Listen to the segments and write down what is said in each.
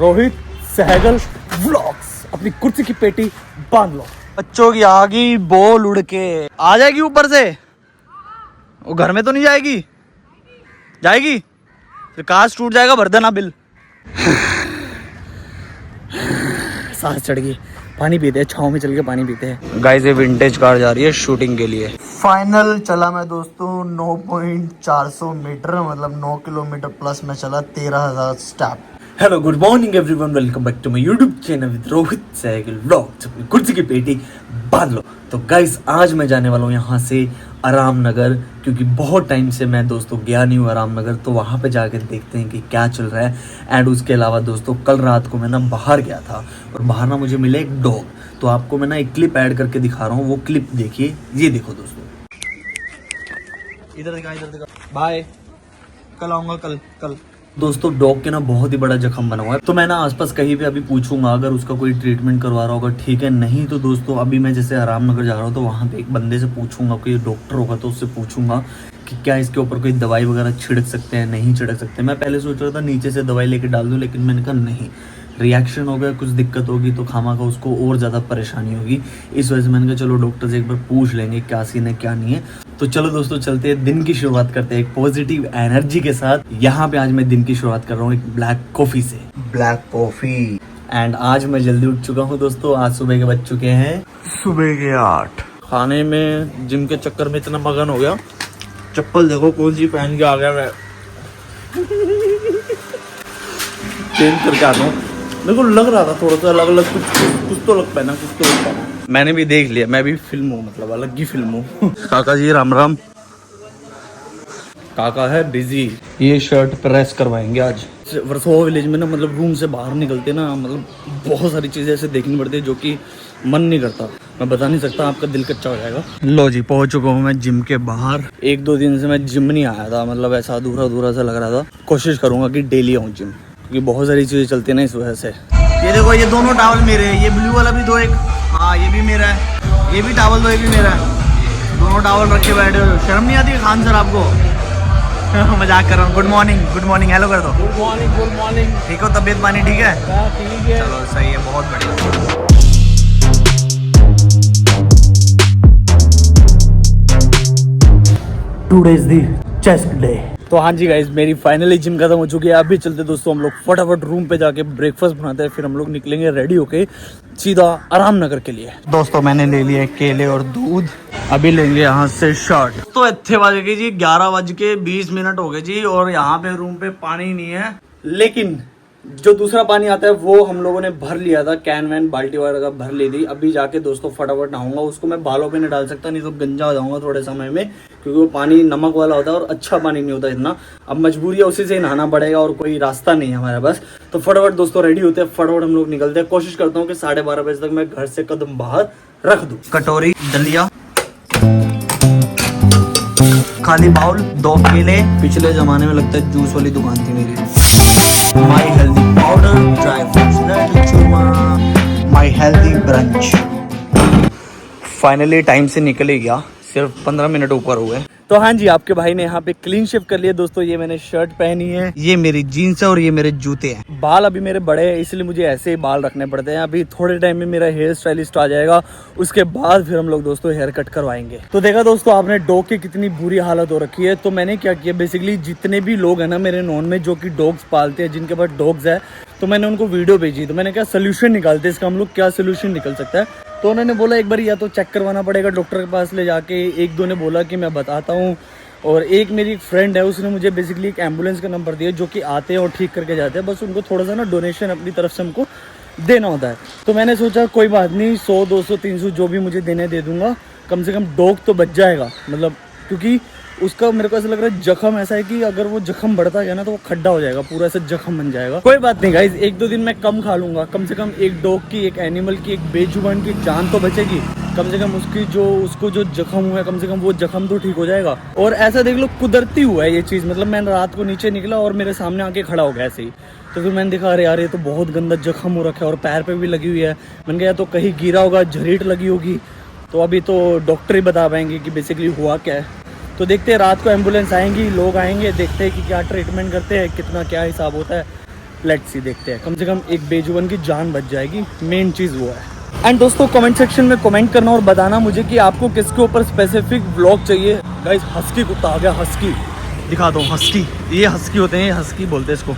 Rohit Sehgal vlogs. अपनी कुर्सी की पेटी बांध लो। बच्चों की आगी बॉल उड़ के आ जाएगी ऊपर से। वो घर में तो नहीं जाएगी? जाएगी फिर काश टूट जाएगा, भर देना बिल। सांस चढ़ गई। पानी पीते हैं, छाँव में चल के पानी पीते हैं। गाइस ये विंटेज कार जा रही है शूटिंग के लिए। फाइनल चला मैं दोस्तों 9.400 मीटर, मतलब 9 किलोमीटर प्लस में चला, 13,000 step. Hello good morning everyone, welcome back to my YouTube channel with Rohit Sehgal vlogs. अपनी कुर्सी की पेटी बांध लो। तो गाइस आज मैं जाने वाला हूँ यहाँ से आराम नगर, क्योंकि बहुत टाइम से मैं दोस्तों गया नहीं हूँ आराम नगर। तो वहाँ पे जाकर देखते हैं कि क्या चल रहा है। एंड उसके अलावा दोस्तों कल रात को मैं ना बाहर गया था और बाहर ना मुझे मिले एक डॉग। तो आपको मैं ना एक क्लिप ऐड करके दिखा रहा हूँ, वो क्लिप देखिए। ये देखो दोस्तों, इधर दिखा। बाय, कल आऊँगा कल। दोस्तों डॉग के ना बहुत ही बड़ा जख्म बना हुआ है। तो मैं ना आसपास कहीं पे अभी पूछूंगा, अगर उसका कोई ट्रीटमेंट करवा रहा होगा ठीक है, नहीं तो दोस्तों अभी मैं जैसे आराम नगर जा रहा हूँ तो वहाँ पे एक बंदे से पूछूंगा, कोई डॉक्टर होगा तो उससे पूछूंगा कि क्या इसके ऊपर कोई दवाई वगैरह छिड़क सकते हैं, नहीं छिड़क सकते। मैं पहले सोच रहा था नीचे से दवाई लेके डाल दूँ, लेकिन मैंने कहा नहीं, रिएक्शन हो गया, कुछ दिक्कत होगी तो खामा का उसको और ज़्यादा परेशानी होगी। इस वजह से मैंने कहा चलो डॉक्टर से एक बार पूछ लेंगे क्या सीन है क्या नहीं है। तो चलो दोस्तों चलते हैं, दिन की शुरुआत करते हैं एक पॉजिटिव एनर्जी के साथ। यहाँ पे आज मैं दिन की शुरुआत कर रहा हूँ एक ब्लैक कॉफ़ी से, ब्लैक कॉफ़ी। एंड आज मैं जल्दी उठ चुका हूँ दोस्तों, आज सुबह के बज चुके हैं सुबह के 8। खाने में जिम के चक्कर में इतना मगन हो गया, चप्पल देखो कौन सी पहन के आ गया मैं। चेंज करके आता हूँ, मेरे को लग रहा था थोड़ा सा अलग अलग कुछ तो लग पाना, कुछ तो लग पाना। मैंने भी देख लिया, मैं भी फिल्म हूँ, मतलब अलग ही फिल्म हूँ। काका जी राम राम। काका है बिजी, ये शर्ट प्रेस करवाएंगे आज। वर्सोवा विलेज में ना, मतलब रूम से बाहर निकलते ना, मतलब बहुत सारी चीज़ें ऐसे देखनी पड़ती है जो कि मन नहीं करता। मैं बता नहीं सकता, आपका दिल कच्चा हो जाएगा। लो जी पहुंच चुका हूँ मैं जिम के बाहर। 1-2 दिन से मैं जिम नहीं आया था, मतलब ऐसा अधूरा सा लग रहा था। कोशिश करूंगा कि डेली आऊँ जिम, क्योंकि बहुत सारी चीज़ें चलती है ना इस वजह से। ये देखो ये दोनों टावल मेरे हैं, ये ब्लू वाला भी दो एक, हाँ ये भी मेरा है, ये भी टावल दो, ये भी मेरा है। दोनों टावल रख के बैठे हो, शर्म नहीं आती खान सर आपको? मजाक कर रहा हूँ। गुड मॉर्निंग हेलो कर दो। Good morning. ठीक हो, तबीयत पानी ठीक है? ठीक है, चलो सही है, बहुत बढ़िया। Today is the chest day. तो हाँ जी गाइज, मेरी फाइनली जिम खत्म हो चुकी है। अभी चलते दोस्तों हम लोग फटाफट रूम पे जाके ब्रेकफास्ट बनाते हैं, फिर हम लोग निकलेंगे रेडी होके सीधा आराम नगर के लिए। दोस्तों मैंने ले लिया केले और दूध, अभी लेंगे यहाँ से शर्ट। तो इतने बज गए जी 11:20 हो गए जी, और यहाँ पे रूम पे पानी नहीं है, लेकिन जो दूसरा पानी आता है वो हम लोगों ने भर लिया था, कैन वैन बाल्टी वगैरह भर ली थी। अभी जाके दोस्तों फटाफट नहाऊंगा, उसको मैं बालों पे नहीं डाल सकता, नहीं तो गंजा हो जाऊंगा थोड़े समय में, क्योंकि वो पानी नमक वाला होता है और अच्छा पानी नहीं होता इतना। अब मजबूरी है, उसी से ही नहाना पड़ेगा और कोई रास्ता नहीं है हमारे पास। तो फटाफट दोस्तों रेडी होते हैं, फटाफट हम लोग निकलते हैं। कोशिश करता हूँ कि 12:30 बजे तक मैं घर से कदम बाहर रख दूँ। कटोरी, दलिया, खाली बाउल, 2 केले। पिछले जमाने में लगता है जूस वाली दुकान थी मेरी। माई हेल्दी पाउडर, ड्राई फ्रूट्स, नट चूरमा, माई हेल्दी ब्रंच। फाइनली टाइम से निकल ही गया, सिर्फ 15 मिनट ऊपर हुए। तो हाँ जी, आपके भाई ने यहाँ पे क्लीन शेव कर लिया दोस्तों। ये मैंने शर्ट पहनी है, ये मेरी जीन्स है और ये मेरे जूते हैं। बाल अभी मेरे बड़े हैं, इसलिए मुझे ऐसे ही बाल रखने पड़ते हैं। अभी थोड़े टाइम में मेरा हेयर स्टाइलिस्ट आ जाएगा, उसके बाद फिर हम लोग दोस्तों हेयर कट करवाएंगे। तो देखा दोस्तों आपने डॉग की कितनी बुरी हालत हो रखी है। तो मैंने क्या किया, बेसिकली जितने भी लोग हैं ना मेरे नॉन में जो कि डॉग्स पालते हैं, जिनके पास डॉग्स है, तो मैंने उनको वीडियो भेजी। तो मैंने कहा सोल्यूशन निकालते हैं इसका, हम लोग क्या सोल्यूशन निकल सकता है। तो उन्होंने बोला एक बार या तो चेक करवाना पड़ेगा डॉक्टर के पास ले जाके। 1-2 ने बोला कि मैं बताता हूँ, और एक मेरी एक फ्रेंड है, उसने मुझे बेसिकली एक एम्बुलेंस का नंबर दिया जो कि आते हैं और ठीक करके जाते हैं। बस उनको थोड़ा सा ना डोनेशन अपनी तरफ से हमको देना होता है। तो मैंने सोचा कोई बात नहीं, 100, 200, 300 जो भी मुझे देने दे दूंगा, कम से कम डॉग तो बच जाएगा। मतलब क्योंकि उसका मेरे को ऐसा लग रहा है जख्म ऐसा है कि अगर वो जख्म बढ़ता गया ना तो वो खड्डा हो जाएगा, पूरा ऐसा जख्म बन जाएगा। कोई बात नहीं गाइज, 1-2 दिन मैं कम खा लूंगा, कम से कम एक डॉग की, एक एनिमल की, एक बेजुबान की जान तो बचेगी। कम से कम उसको जो जख्म हुआ है, कम से कम वो जख्म तो ठीक हो जाएगा। और ऐसा देख लो कुदरती हुआ है ये चीज़, मतलब मैं रात को नीचे निकला और मेरे सामने आके खड़ा हो गया ऐसे ही। तो फिर मैंने देखा अरे यार ये तो बहुत गंदा जख्म हो रखा है और पैर पे भी लगी हुई है। मैंने कहा या तो कहीं गिरा होगा, झरीट लगी होगी। तो अभी तो डॉक्टर ही बता पाएंगे कि बेसिकली हुआ क्या है। तो देखते हैं, रात को एम्बुलेंस आएंगी, लोग आएंगे, देखते हैं कि क्या ट्रीटमेंट करते हैं, कितना क्या हिसाब होता है। लेट्स सी, देखते हैं, कम से कम एक बेजुबान की जान बच जाएगी, मेन चीज़ वो है। एंड दोस्तों कमेंट सेक्शन में कमेंट करना और बताना मुझे कि आपको किसके ऊपर स्पेसिफिक व्लॉग चाहिए। गाइस हस्की कुत्ता आ गया, हस्की दिखा दो, हस्की, ये हस्की होते हैं, ये हस्की बोलते हैं इसको।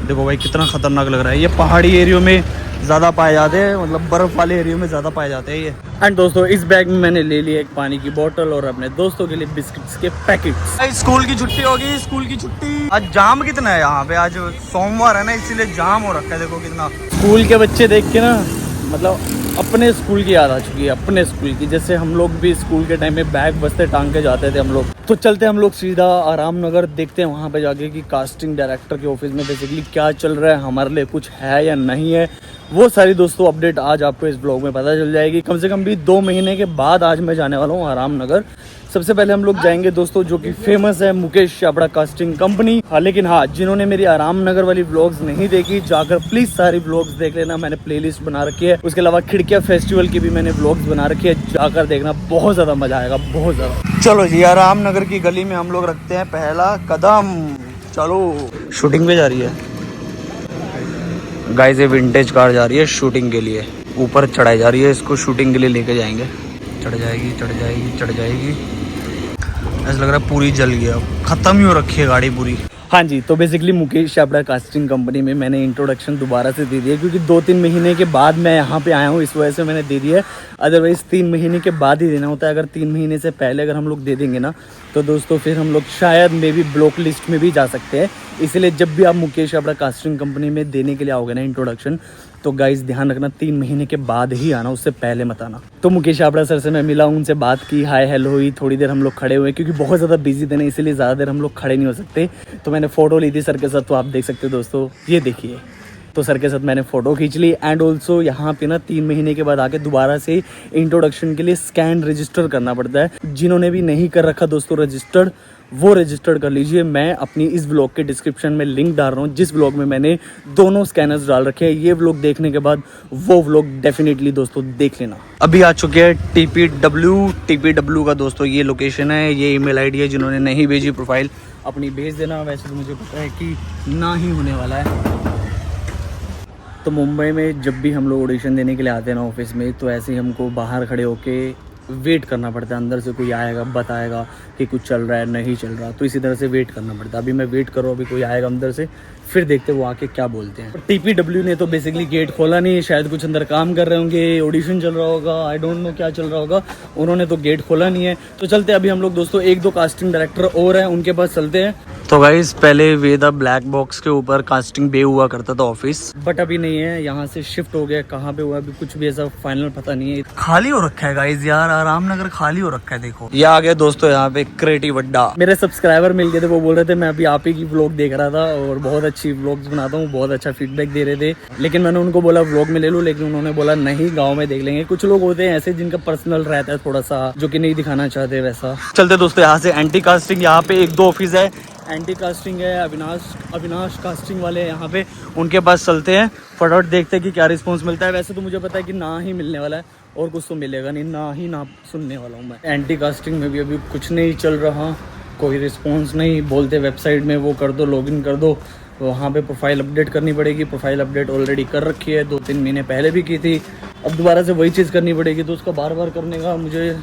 देखो भाई कितना खतरनाक लग रहा है, ये पहाड़ी एरियो में ज़्यादा पाए जाते हैं, मतलब बर्फ़ वाले एरियो में ज़्यादा पाए जाते हैं ये। एंड दोस्तों इस बैग में मैंने ले लिया एक पानी की बोतल और अपने दोस्तों के लिए बिस्किट्स के पैकेट्स। स्कूल की छुट्टी होगी, स्कूल की छुट्टी। आज जाम कितना है यहाँ पे, आज सोमवार है ना, इसीलिए जाम हो रखा है, देखो कितना। स्कूल के बच्चे देख के ना मतलब अपने स्कूल की याद आ चुकी है, अपने स्कूल की, जैसे हम लोग भी स्कूल के टाइम में बैग बस्ते टांग के जाते थे हम लोग। तो चलते हम लोग सीधा आराम नगर, देखते हैं वहाँ पे जाके कि कास्टिंग डायरेक्टर के ऑफिस में बेसिकली क्या चल रहा है, हमारे लिए कुछ है या नहीं है। वो सारी दोस्तों अपडेट आज आपको इस ब्लॉग में पता चल जाएगी। कम से कम भी 2 महीने के बाद आज मैं जाने वाला हूँ आराम नगर। सबसे पहले हम लोग जाएंगे दोस्तों जो कि फेमस है, मुकेश छाबड़ा कास्टिंग कंपनी। हाँ लेकिन हाँ, जिन्होंने मेरी आराम नगर वाली व्लॉग्स नहीं देखी, जाकर प्लीज सारी व्लॉग्स देख लेना, मैंने प्लेलिस्ट बना रखी है। उसके अलावा खिड़किया फेस्टिवल की भी मैंने व्लॉग्स बना रखी है, जाकर देखना, बहुत ज़्यादा मजा आएगा, बहुत ज़्यादा। चलो जी, आराम नगर की गली में हम लोग रखते हैं पहला कदम। चलो, शूटिंग पे जा रही है गाइस, ये विंटेज कार जा रही है शूटिंग के लिए, ऊपर चढ़ाई जा रही है, इसको शूटिंग के लिए लेके जाएंगे। चढ़ जाएगी, चढ़ जाएगी, चढ़ जाएगी। ऐसा लग रहा है पूरी जल गया, खत्म ही हो रखी है गाड़ी पूरी। हाँ जी, तो basically Mukesh Chhabra casting company में मैंने इंट्रोडक्शन दोबारा से दे दिया, क्योंकि 2-3 महीने के बाद मैं यहाँ पे आया हूँ, इस वजह से मैंने दे दिया है। अदरवाइज़ 3 महीने के बाद ही देना होता है। अगर 3 महीने से पहले अगर हम लोग दे देंगे ना, तो दोस्तों फिर हम लोग शायद मे भी ब्लॉक लिस्ट में भी जा सकते हैं। इसलिए जब भी आप मुकेश छाबड़ा कास्टिंग कंपनी में देने के लिए आओगे ना इंट्रोडक्शन, तो गाइस ध्यान रखना 3 महीने के बाद ही आना, उससे पहले मत आना। तो मुकेश छाबड़ा सर से मैं मिला, उनसे बात की, हाय हेलो हुई, थोड़ी देर हम लोग खड़े हुए, क्योंकि बहुत ज़्यादा बिजी थे ना, इसीलिए ज़्यादा देर हम लोग खड़े नहीं हो सकते। तो मैंने फ़ोटो ली थी सर के साथ, तो आप देख सकते हो दोस्तों, ये देखिए। तो सर के साथ मैंने फ़ोटो खींच ली। एंड ऑल्सो यहाँ पे ना 3 महीने के बाद आके दोबारा से इंट्रोडक्शन के लिए स्कैन रजिस्टर करना पड़ता है। जिन्होंने भी नहीं कर रखा दोस्तों रजिस्टर्ड, वो रजिस्टर्ड कर लीजिए। मैं अपनी इस व्लॉग के डिस्क्रिप्शन में लिंक डाल रहा हूँ, जिस व्लॉग में मैंने दोनों स्कैनर्स डाल रखे हैं। ये व्लॉग देखने के बाद वो व्लॉग डेफिनेटली दोस्तों देख लेना। अभी आ चुके हैं TPW का दोस्तों ये लोकेशन है, ये ईमेल आईडी है। जिन्होंने नहीं भेजी प्रोफाइल अपनी भेज देना। वैसे तो मुझे पता है कि ना ही होने वाला है। तो मुंबई में जब भी हम लोग ऑडिशन देने के लिए आते हैं ना ऑफिस में, तो ऐसे ही हमको बाहर खड़े होके वेट करना पड़ता है। अंदर से कोई आएगा, बताएगा कि कुछ चल रहा है, नहीं चल रहा, तो इसी तरह से वेट करना पड़ता है। अभी मैं वेट कर रहा हूँ, अभी कोई आएगा अंदर से, फिर देखते वो आके क्या बोलते हैं। TPW ने तो बेसिकली गेट खोला नहीं, शायद कुछ अंदर काम कर रहे होंगे, ऑडिशन चल रहा होगा, आई डोंट नो क्या चल रहा होगा। उन्होंने तो गेट खोला नहीं है। तो चलते अभी हम लोग दोस्तों 1-2 कास्टिंग डायरेक्टर और हैं, उनके पास चलते हैं। तो गाइस पहले वेदा ब्लैक बॉक्स के ऊपर कास्टिंग बे हुआ करता था ऑफिस, बट अभी नहीं है, यहाँ से शिफ्ट हो गया। कहाँ पे हुआ अभी कुछ भी ऐसा फाइनल पता नहीं है। खाली हो रखा है गाइस यार, आराम नगर खाली हो रखा है। देखो ये आ गया दोस्तों यहाँ पे क्रिएटिव अड्डा। मेरे सब्सक्राइबर मिल गए थे, वो बोल रहे थे मैं अभी आप ही की व्लॉग देख रहा था और बहुत अच्छी व्लॉग्स बनाता हूँ, बहुत अच्छा फीडबैक दे रहे थे। लेकिन मैंने उनको बोला व्लॉग में ले लो, लेकिन उन्होंने बोला नहीं गाँव में देख लेंगे। कुछ लोग होते हैं ऐसे जिनका पर्सनल रहता है थोड़ा सा, जो कि नहीं दिखाना चाहते वैसा। चलते दोस्तों यहाँ से एंटी कास्टिंग, यहाँ पे 1-2 ऑफिस है। एंटी कास्टिंग है, अविनाश कास्टिंग वाले हैं यहाँ पे, उनके पास चलते हैं, फटाफट देखते हैं कि क्या रिस्पांस मिलता है। वैसे तो मुझे पता है कि ना ही मिलने वाला है और कुछ तो मिलेगा नहीं, ना सुनने वाला हूँ मैं। एंटी कास्टिंग में भी अभी कुछ नहीं चल रहा, कोई रिस्पांस नहीं। बोलते वेबसाइट में वो कर दो, लॉगिन कर दो, वहाँ पे प्रोफाइल अपडेट करनी पड़ेगी। प्रोफाइल अपडेट ऑलरेडी कर रखी है, 2-3 महीने पहले भी की थी, अब दोबारा से वही चीज़ करनी पड़ेगी। तो उसका बार बार करने का मुझे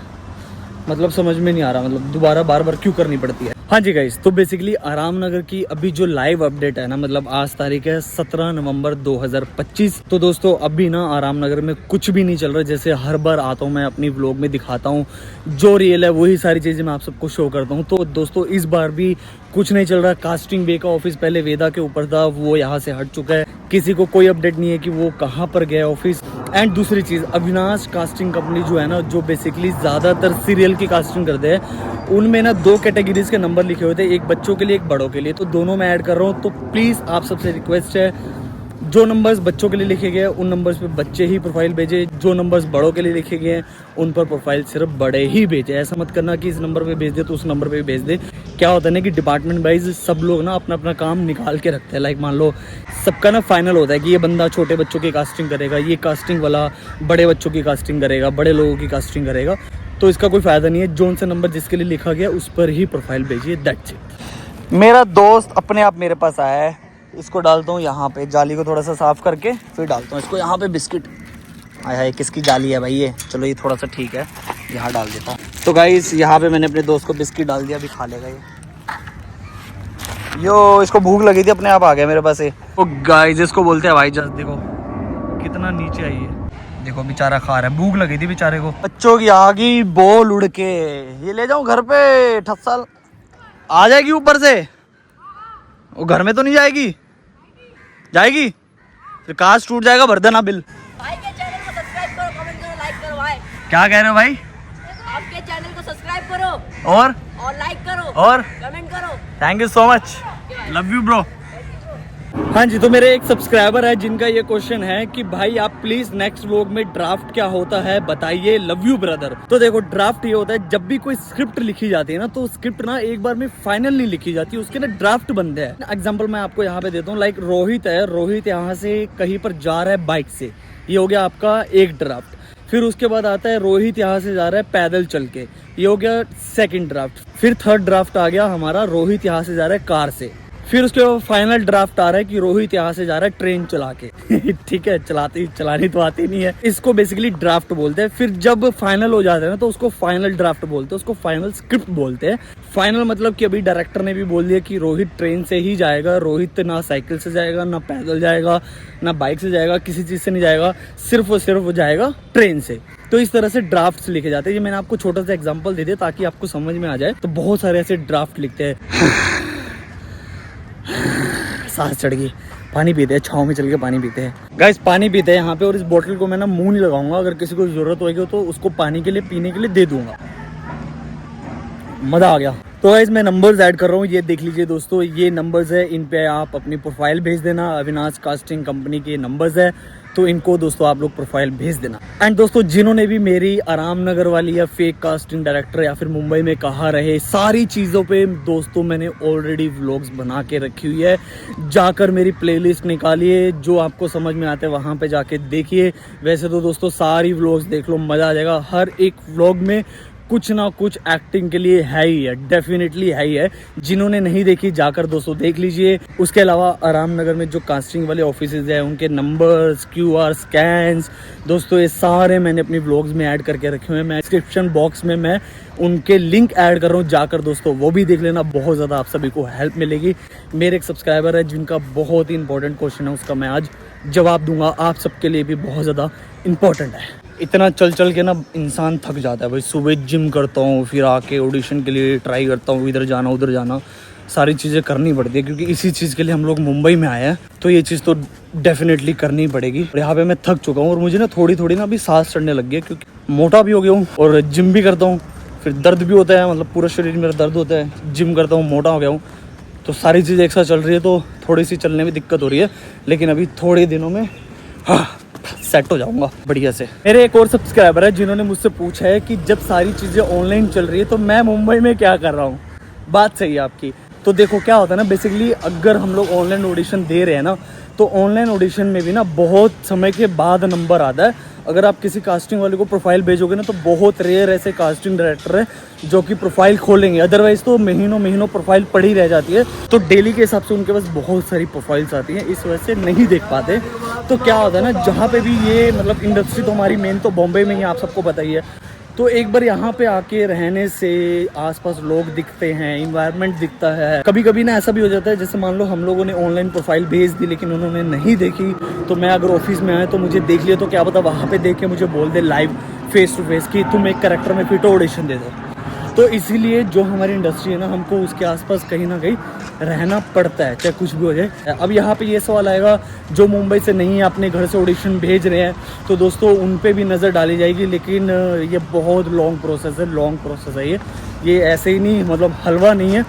मतलब समझ में नहीं आ रहा, मतलब दोबारा बार बार क्यों करनी पड़ती है। हाँ जी गाइस, तो बेसिकली आराम नगर की अभी जो लाइव अपडेट है ना, मतलब आज तारीख है 17 नवंबर 2025। तो दोस्तों अभी ना आराम नगर में कुछ भी नहीं चल रहा। जैसे हर बार आता हूँ मैं अपनी व्लॉग में दिखाता हूँ, जो रियल है वही सारी चीज़ें मैं आप सबको शो करता हूँ। तो दोस्तों इस बार भी कुछ नहीं चल रहा। कास्टिंग बे का ऑफिस पहले वेदा के ऊपर था, वो यहाँ से हट चुका है। किसी को कोई अपडेट नहीं है कि वो कहाँ पर गया ऑफिस। एंड दूसरी चीज़, अविनाश कास्टिंग कंपनी जो है ना, जो बेसिकली ज़्यादातर सीरियल की कास्टिंग करते हैं, उनमें ना 2 कैटेगरीज के नंबर लिखे हुए थे, एक बच्चों के लिए एक बड़ों के लिए। तो दोनों मैं ऐड कर रहा हूँ। तो प्लीज़ आप सबसे रिक्वेस्ट है, जो नंबर्स बच्चों के लिए लिखे गए हैं उन नंबर्स पे बच्चे ही प्रोफाइल भेजे, जो नंबर्स बड़ों के लिए लिखे गए हैं उन पर प्रोफाइल सिर्फ बड़े ही भेजे। ऐसा मत करना कि इस नंबर पे भेज दे तो उस नंबर पे भेज दे। क्या होता है ना कि डिपार्टमेंट वाइज सब लोग ना अपना अपना काम निकाल के रखते हैं। लाइक मान लो सबका ना फाइनल होता है कि ये बंदा छोटे बच्चों की कास्टिंग करेगा, ये कास्टिंग वाला बड़े बच्चों की कास्टिंग करेगा, बड़े लोगों की कास्टिंग करेगा। तो इसका कोई फ़ायदा नहीं है। जोन से नंबर जिसके लिए लिखा गया उस पर ही प्रोफाइल भेजिए, दैट्स इट। मेरा दोस्त अपने आप मेरे पास आया है, इसको डालता हूँ यहाँ पे, जाली को थोड़ा सा साफ करके फिर डालता हूँ इसको यहाँ पे बिस्किट। आया है, किसकी जाली है भाई ये? चलो ये थोड़ा सा ठीक है, यहाँ डाल देता हूँ। तो गाइस यहाँ पे मैंने अपने दोस्त को बिस्किट डाल दिया, अभी खा लेगा ये। यो, इसको भूख लगी थी, अपने आप आ गया मेरे पास ये। तो गाइस इसको बोलते हैं भाई जस्ट, देखो कितना नीचे आई है, देखो बेचारा खा रहा है, भूख लगी थी बेचारे को। बच्चों की आगी बॉल उड़ के, ये ले जाऊं घर पे, ठस्सल आ जाएगी ऊपर से, वो घर में तो नहीं जाएगी? जाएगी फिर काश टूट जाएगा, भर देना बिल। भाई के चैनल को सब्सक्राइब करो, कमेंट करो, लाइक करो भाई। क्या कह रहे हो भाई? आपके चैनल को सब्सक्राइब करो और लाइक करो और कमेंट करो। Thank you so much, love you bro. हाँ जी, तो मेरे एक सब्सक्राइबर है जिनका ये क्वेश्चन है कि भाई आप प्लीज नेक्स्ट व्लॉग में ड्राफ्ट क्या होता है बताइए, लव यू ब्रदर। तो देखो ड्राफ्ट ये होता है, जब भी कोई स्क्रिप्ट लिखी जाती है ना, तो स्क्रिप्ट ना एक बार में फाइनल नहीं लिखी जाती, उसके ना ड्राफ्ट बनते हैं। एग्जांपल मैं आपको यहाँ पे देता हूँ, लाइक रोहित है, रोहित यहाँ से कहीं पर जा रहा है बाइक से, ये हो गया आपका एक ड्राफ्ट। फिर उसके बाद आता है रोहित यहाँ से जा रहा है पैदल चल के, ये हो गया सेकंड ड्राफ्ट। फिर थर्ड ड्राफ्ट आ गया हमारा, रोहित यहाँ से जा रहा है कार से। फिर उसके बाद फाइनल ड्राफ्ट आ रहा है कि रोहित यहाँ से जा रहा है ट्रेन चला के ठीक है, चलानी तो आती नहीं है, इसको बेसिकली ड्राफ्ट बोलते हैं। फिर जब फाइनल हो जाता है ना, तो उसको फाइनल ड्राफ्ट बोलते हैं, उसको फाइनल स्क्रिप्ट बोलते हैं। फाइनल मतलब कि अभी डायरेक्टर ने भी बोल दिया कि रोहित ट्रेन से ही जाएगा, रोहित ना साइकिल से जाएगा, ना पैदल जाएगा, ना बाइक से जाएगा, किसी चीज़ से नहीं जाएगा, सिर्फ और सिर्फ वो जाएगा ट्रेन से। तो इस तरह से ड्राफ्ट्स लिखे जाते हैं। ये मैंने आपको छोटा सा एग्जांपल दे दिया ताकि आपको समझ में आ जाए। तो बहुत सारे ऐसे ड्राफ्ट लिखते हैं। सांस चढ़ गई, पानी पीते हैं, छाँव में चल के पानी पीते हैं गाइस, पानी पीते हैं यहाँ पे। और इस बोतल को मैं ना मुंह नहीं लगाऊंगा, अगर किसी को जरूरत होगी तो उसको पानी के लिए पीने के लिए दे दूंगा। मजा आ गया। तो गाइस मैं नंबर्स ऐड कर रहा हूँ, ये देख लीजिए दोस्तों, ये नंबर्स है, इन पे आप अपनी प्रोफाइल भेज देना। अविनाश कास्टिंग कंपनी के नंबर्स है, तो इनको दोस्तों आप लोग प्रोफाइल भेज देना। एंड दोस्तों जिन्होंने भी मेरी आराम नगर वाली या फेक कास्टिंग डायरेक्टर या फिर मुंबई में कहाँ रहे, सारी चीज़ों पे दोस्तों मैंने ऑलरेडी व्लॉग्स बना के रखी हुई है। जाकर मेरी प्लेलिस्ट निकालिए, जो आपको समझ में आते हैं वहाँ पे जाके देखिए। वैसे तो दोस्तों सारी व्लॉग्स देख लो, मज़ा आ जाएगा। हर एक व्लॉग में कुछ ना कुछ एक्टिंग के लिए है ही है, डेफिनेटली है ही है। जिन्होंने नहीं देखी जाकर दोस्तों देख लीजिए। उसके अलावा आराम नगर में जो कास्टिंग वाले ऑफिसेज हैं, उनके नंबर्स, QR स्कैन्स दोस्तों ये सारे मैंने अपनी व्लॉग्स में ऐड करके रखे हुए हैं। मैं डिस्क्रिप्शन बॉक्स में मैं उनके लिंक ऐड कर रहा हूँ, जाकर दोस्तों वो भी देख लेना, बहुत ज़्यादा आप सभी को हेल्प मिलेगी। मेरे एक सब्सक्राइबर है जिनका बहुत ही इंपॉर्टेंट क्वेश्चन है, उसका मैं आज जवाब दूंगा, आप सबके लिए भी बहुत ज़्यादा इंपॉर्टेंट है। इतना चल चल के ना इंसान थक जाता है भाई। सुबह जिम करता हूँ, फिर आके ऑडिशन के लिए ट्राई करता हूँ, इधर जाना उधर जाना, सारी चीज़ें करनी पड़ती है क्योंकि इसी चीज़ के लिए हम लोग मुंबई में आए हैं। तो ये चीज़ तो डेफिनेटली करनी पड़ेगी। और यहाँ पे मैं थक चुका हूँ और मुझे ना थोड़ी थोड़ी ना अभी सांस चढ़ने लग गई है क्योंकि मोटा भी हो गया हूँ और जिम भी करता हूँ, फिर दर्द भी होता है, मतलब पूरा शरीर मेरा दर्द होता है। जिम करता हूँ, मोटा हो गया हूँ, तो सारी चीज़ एक साथ चल रही है, तो थोड़ी सी चलने में दिक्कत हो रही है। लेकिन अभी थोड़े दिनों में सेट हो जाऊंगा बढ़िया से। मेरे एक और सब्सक्राइबर है जिन्होंने मुझसे पूछा है कि जब सारी चीज़ें ऑनलाइन चल रही है तो मैं मुंबई में क्या कर रहा हूँ। बात सही है आपकी। तो देखो क्या होता है ना, बेसिकली अगर हम लोग ऑनलाइन ऑडिशन दे रहे हैं ना, तो ऑनलाइन ऑडिशन में भी ना बहुत समय के बाद नंबर आता है। अगर आप किसी कास्टिंग वाले को प्रोफाइल भेजोगे ना, तो बहुत रेयर ऐसे कास्टिंग डायरेक्टर है जो कि प्रोफाइल खोलेंगे, अदरवाइज तो महीनों प्रोफाइल पड़ी रह जाती है। तो डेली के हिसाब से उनके पास बहुत सारी प्रोफाइल्स आती हैं, इस वजह से नहीं देख पाते। तो क्या होता है ना, जहाँ पे भी ये मतलब इंडस्ट्री तो हमारी मेन तो बॉम्बे में ही, आप सबको पता ही है। तो एक बार यहाँ पे आके रहने से आसपास लोग दिखते हैं, इन्वायरमेंट दिखता है। कभी कभी ना ऐसा भी हो जाता है, जैसे मान लो हम लोगों ने ऑनलाइन प्रोफाइल भेज दी लेकिन उन्होंने नहीं देखी, तो मैं अगर ऑफिस में आया तो मुझे देख लिया, तो क्या पता वहाँ पे देख के मुझे बोल दे लाइव फेस टू फेस कि तुम एक कैरेक्टर में फिट हो, ऑडिशन दे दो। तो इसीलिए जो हमारी इंडस्ट्री है ना, हमको उसके आसपास कहीं ना कहीं रहना पड़ता है, चाहे कुछ भी हो जाए। अब यहाँ पे ये सवाल आएगा, जो मुंबई से नहीं है, अपने घर से ऑडिशन भेज रहे हैं, तो दोस्तों उन पे भी नज़र डाली जाएगी। लेकिन ये बहुत लॉन्ग प्रोसेस है। ये ऐसे ही नहीं, मतलब हलवा नहीं है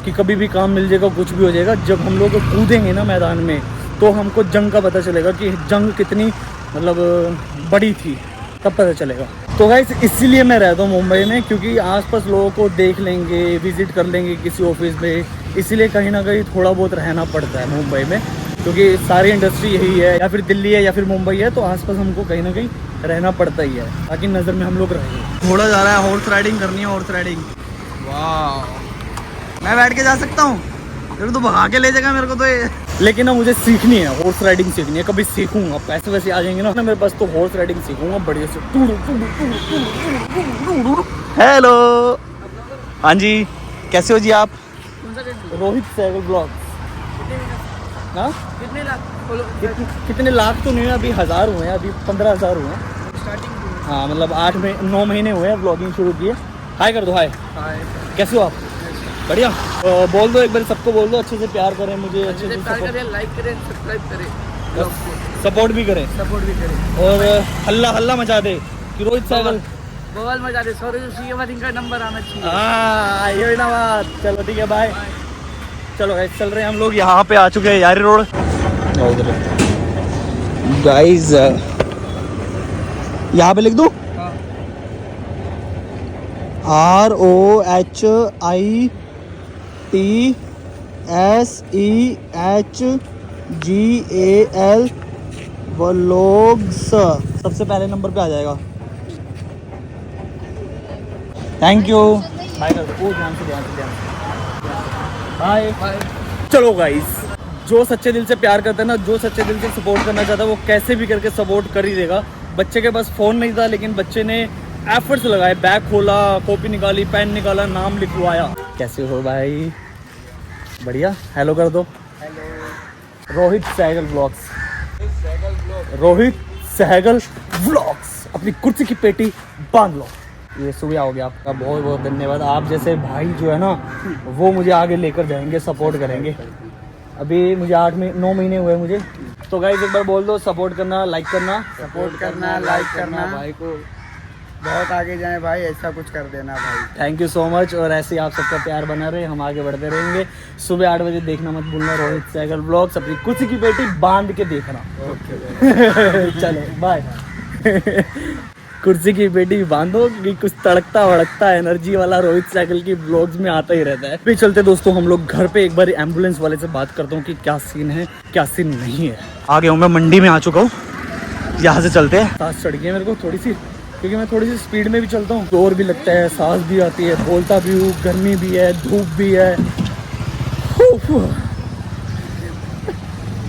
कि कभी भी काम मिल जाएगा, कुछ भी हो जाएगा। जब हम लोग कूदेंगे ना मैदान में, तो हमको जंग का पता चलेगा कि जंग कितनी मतलब बड़ी थी, तब पता चलेगा। तो गाइस इसीलिए मैं रहता हूँ मुंबई में, क्योंकि आसपास लोगों को देख लेंगे, विजिट कर लेंगे किसी ऑफिस में, इसलिए कहीं ना कहीं थोड़ा बहुत रहना पड़ता है मुंबई में, क्योंकि सारी इंडस्ट्री यही है, या फिर दिल्ली है या फिर मुंबई है, तो आसपास हमको कहीं ना कहीं रहना पड़ता ही है, ताकि नज़र में हम लोग रहें। घोड़ा जा रहा है, हॉर्स राइडिंग करनी है, हॉर्स राइडिंग। वाह, मैं बैठ के जा सकता हूँ? फिर तो भगा के ले जाएगा मेरे को तो ये। लेकिन ना मुझे सीखनी है, हॉर्स राइडिंग सीखनी है, कभी सीखूंगा। पैसे वैसे आ जाएंगे ना मेरे पास तो हॉर्स राइडिंग सीखूंगा बढ़िया से। हेलो, हाँ जी, कैसे हो जी आप? रोहित सहगल ब्लॉग। हाँ कितने लाख तो नहीं है अभी, 1000 हुए हैं, अभी 15,000 हुए हैं स्टार्टिंग। हाँ मतलब 9 महीने हुए हैं ब्लॉगिंग शुरू किए। हाय कर दो, हाय। कैसे हो आप? बढ़िया। बोल दो एक बार, सबको बोल दो अच्छे से प्यार करें मुझे, अच्छे से लाइक करें, सब्सक्राइब करें, सपोर्ट भी करें और हल्ला हल्ला मचा दे कि रोहित सहगल बवाल मजा दे। सॉरी इनका नंबर आना चाहिए। हाँ ये ना बात। चलो ठीक है, बाय। चलो गाइस चल रहे हैं हम लोग, यहाँ पे आ चुके हैं यारी रोड गाइस। यहाँ पे लिख दूँ ROHITSEHGAL व्लॉग्स, सबसे पहले नंबर पे आ जाएगा। Thank you. बाय कर दो, ध्यान से बाय। चलो गाइस, जो सच्चे दिल से प्यार करता है ना, जो सच्चे दिल से सपोर्ट करना चाहता है, वो कैसे भी करके सपोर्ट कर ही देगा। बच्चे के पास फ़ोन नहीं था, लेकिन बच्चे ने एफर्ट्स लगाए, बैग खोला, कॉपी निकाली, पेन निकाला, नाम लिखवाया। कैसे हो भाई? बढ़िया। हेलो कर दो। Hello. Rohit Sehgal blogs. Rohit Sehgal vlogs. अपनी कुर्सी की पेटी बांध लो। ये सुबह आओगे, आपका बहुत बहुत धन्यवाद। आप जैसे भाई जो है ना, वो मुझे आगे लेकर जाएंगे, सपोर्ट करेंगे। अभी मुझे 9 महीने हुए मुझे। तो गाइस एक बार बोल दो, सपोर्ट करना, लाइक करना, लाइक करना भाई को, बहुत आगे जाए भाई, ऐसा कुछ कर देना भाई। Thank you so much. और ऐसे ही आप सबका प्यार बना रहे, हम आगे बढ़ते रहेंगे। सुबह 8 बजे देखना मत भूलना रोहित सहगल ब्लॉग्स। अपनी कुर्सी की पेटी बांध के देखना। चलो बाय। कुर्सी की पेटी बांधो, क्योंकि कुछ तड़कता भड़कता एनर्जी वाला रोहित सहगल की ब्लॉग्स में आता ही रहता है। फिर चलते दोस्तों हम लोग घर पे, एक बार एम्बुलेंस वाले से बात करता हूँ कि क्या सीन है क्या सीन नहीं है। आ गया हूँ मैं, मंडी में आ चुका हूँ। यहाँ से चलते हैं। सांस चढ़ गई है मेरे को थोड़ी सी, क्योंकि मैं थोड़ी सी स्पीड में भी चलता हूँ। जोर भी लगता है, सांस भी आती है, बोलता भी हूँ, गर्मी भी है, धूप भी है।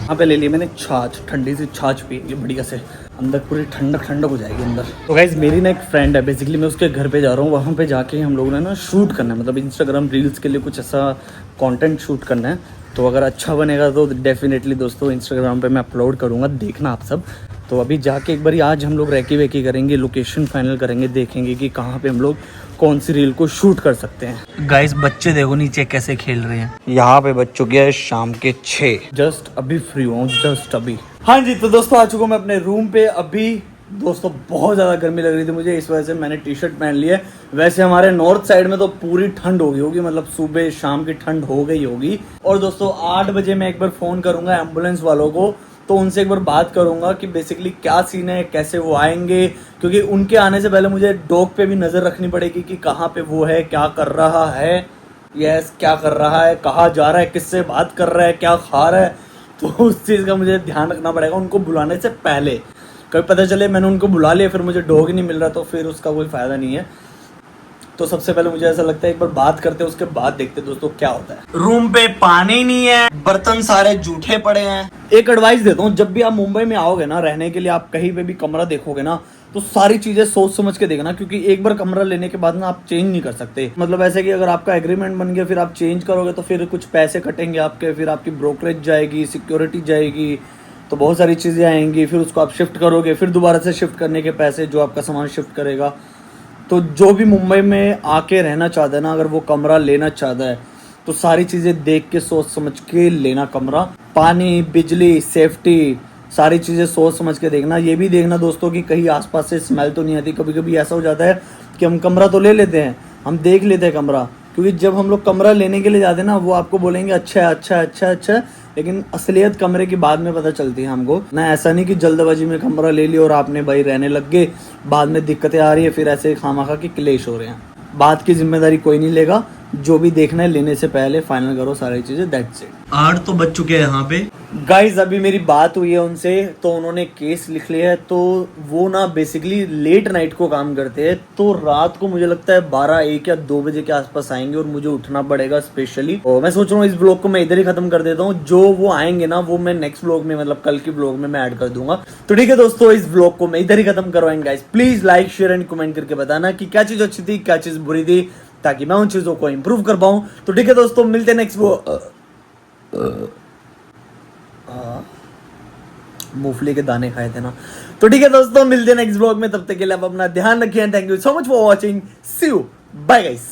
यहाँ पे ले ली मैंने छाछ, ठंडी सी छाछ पी ली बढ़िया से, अंदर पूरी ठंडक ठंडक हो जाएगी अंदर। तो गाइज मेरी ना एक फ्रेंड है, बेसिकली मैं उसके घर पे जा रहा हूँ। वहाँ पे जाके हम लोगों ने ना शूट करना है, मतलब इंस्टाग्राम रील्स के लिए कुछ ऐसा कंटेंट शूट करना है। तो अगर अच्छा बनेगा तो डेफिनेटली दोस्तों इंस्टाग्राम पे मैं अपलोड करूँगा, देखना आप सब। तो अभी जाके एक बार आज हम लोग रेकी वेकी करेंगे, लोकेशन फाइनल करेंगे, देखेंगे कि कहाँ पे हम लोग कौन सी रील को शूट कर सकते हैं। गाइस बच्चे देखो नीचे कैसे खेल रहे हैं। यहाँ पे बज चुके हैं शाम के 6। जस्ट अभी फ्री हुआ हूँ, जस्ट अभी। हाँ जी, तो दोस्तों आ चुका हूँ मैं अपने रूम पे अभी। दोस्तों बहुत ज़्यादा गर्मी लग रही थी मुझे, इस वजह से मैंने टी शर्ट पहन ली है। वैसे हमारे नॉर्थ साइड में तो पूरी ठंड हो गई होगी, मतलब सुबह शाम की ठंड हो गई होगी। और दोस्तों 8 बजे मैं एक बार फ़ोन करूँगा एम्बुलेंस वालों को, तो उनसे एक बार बात करूंगा कि बेसिकली क्या सीन है, कैसे वो आएंगे। क्योंकि उनके आने से पहले मुझे डॉग पे भी नज़र रखनी पड़ेगी कि कहाँ पे वो है, क्या कर रहा है, यस क्या कर रहा है, कहाँ जा रहा है, किससे बात कर रहा है, क्या खा रहा है। तो उस चीज़ का मुझे ध्यान रखना पड़ेगा उनको बुलाने से पहले। कभी पता चले मैंने उनको बुला लिया फिर मुझे डॉग ही नहीं मिल रहा, तो फिर उसका कोई फ़ायदा नहीं है। तो सबसे पहले मुझे ऐसा लगता है एक बार बात करते हैं, उसके बाद देखते हैं दोस्तों क्या होता है। रूम पे पानी नहीं है, बर्तन सारे जूठे पड़े हैं। एक एडवाइस देता हूँ, जब भी आप मुंबई में आओगे ना रहने के लिए, आप कहीं पे भी कमरा देखोगे ना, तो सारी चीजें सोच समझ के देखना, क्योंकि एक बार कमरा लेने के बाद ना आप चेंज नहीं कर सकते। मतलब ऐसे कि अगर आपका एग्रीमेंट बन गया फिर आप चेंज करोगे तो फिर कुछ पैसे कटेंगे आपके, फिर आपकी ब्रोकरेज जाएगी, सिक्योरिटी जाएगी, तो बहुत सारी चीजें आएंगी। फिर उसको आप शिफ्ट करोगे, फिर दोबारा से शिफ्ट करने के पैसे, जो आपका सामान शिफ्ट करेगा। तो जो भी मुंबई में आके रहना चाहता है ना, अगर वो कमरा लेना चाहता है तो सारी चीज़ें देख के सोच समझ के लेना कमरा। पानी, बिजली, सेफ्टी, सारी चीज़ें सोच समझ के देखना। ये भी देखना दोस्तों कि कहीं आसपास से स्मेल तो नहीं आती। कभी कभी ऐसा हो जाता है कि हम कमरा तो ले लेते हैं, हम देख लेते हैं कमरा, क्योंकि जब हम लोग कमरा लेने के लिए जाते हैं ना, वो आपको बोलेंगे अच्छा अच्छा अच्छा अच्छा, लेकिन असलियत कमरे की बाद में पता चलती है हमको ना। ऐसा नहीं कि जल्दबाजी में कमरा ले लिया और आपने भाई रहने लग गए, बाद में दिक्कतें आ रही है, फिर ऐसे खामाखा के क्लेश हो रहे हैं। बात की जिम्मेदारी कोई नहीं लेगा। जो भी देखना है लेने से पहले फाइनल करो सारी चीजें, दैट्स इट। 8 तो बज चुके हैं यहाँ पे, गाइज अभी मेरी बात हुई है उनसे, तो उन्होंने केस लिख लिया है। तो वो ना बेसिकली लेट नाइट को काम करते हैं, तो रात को मुझे लगता है 12, 1 या 2 बजे के आसपास आएंगे और मुझे उठना पड़ेगा स्पेशली। और मैं सोच रहा हूँ इस ब्लॉग को मैं इधर ही खत्म कर देता हूँ। जो वो आएंगे ना वो मैं नेक्स्ट ब्लॉग में, मतलब कल की ब्लॉग में मैं ऐड कर दूंगा। तो ठीक है दोस्तों, इस ब्लॉग को मैं इधर ही खत्म करवाएंगे। Guys please like, share and comment करके बताना कि क्या चीज अच्छी थी, क्या चीज बुरी थी, ताकि मैं उन चीजों को इंप्रूव कर पाऊं। तो ठीक है दोस्तों, मिलते हैं नेक्स्ट मूंगफली के दाने खाए थे ना। तो ठीक है दोस्तों, मिलते हैं नेक्स्ट ब्लॉग में। तब तक के लिए आप अपना ध्यान रखिए। Thank you so much for watching. See you, bye guys.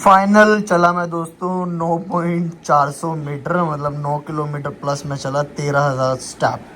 Final चला मैं दोस्तों 9.400 मीटर, मतलब 9 किलोमीटर प्लस में चला, 13,000 स्टेप।